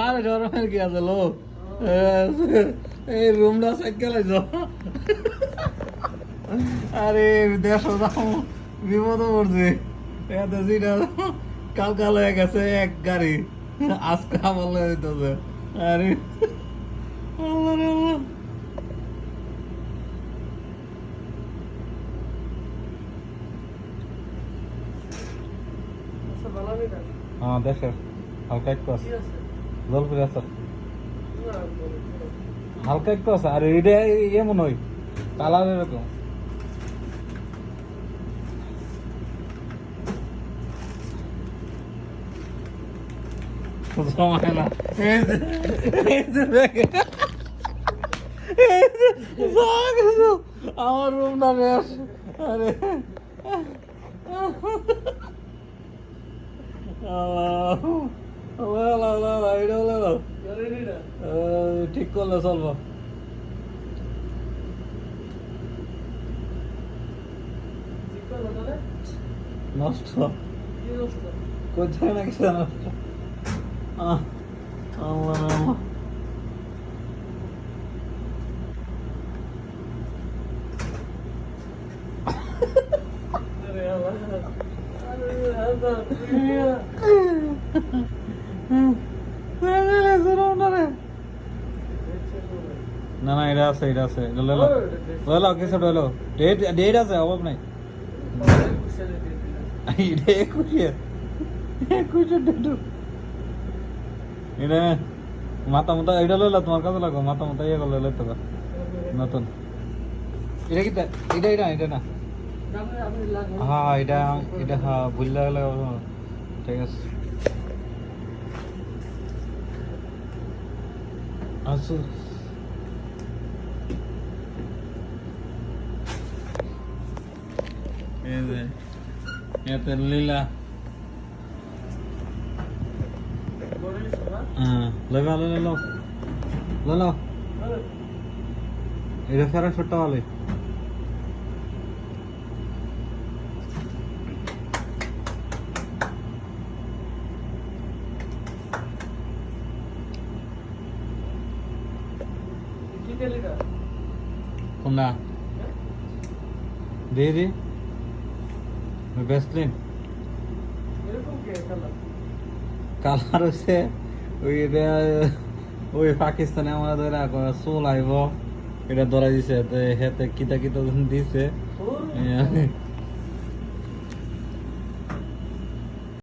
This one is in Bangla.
আরে গরমের কি আছে লো এই রুমটা সাইকেল আরে দেশ বিপদ পড়ছে কাল কাল হয়ে গেছে এক গাড়ি আজকে আমার হইতেছে আরে আল্লাহ রে আল্লাহ হ্যাঁ দেখে হালকা একটু আছে জলপুরি আছে হালকা একটু আছে আর এটা এমন হয় কালার এরকম সময় না আমার রুমটা বেশ আরে ঠিক করলে চলবো নষ্ট কোথায় না কিছু নষ্ট না না এটা আছে লইলো কিছু লইলো ডেট আছে অভাব নাই এটা মাথা মতো এটা লইলো তোমার কাছে লাগো মাথা মতো ইয়ে করলে লইতে পার নতুন এটা কি এটা এটা এটা না হ্যাঁ এটা এটা হ্যাঁ বুঝলে গেলে ঠিক আছে আচ্ছা এতে লীলা লইবা লো এটা ফেরা ছোট্ট বলে কোনটা দিয়ে দি ভ্যাসলিন কালার হচ্ছে ওই পাকিস্তানে আমাদের চুল আইব এটা ধরা দিছে হেতে কিতা কিতা দিছে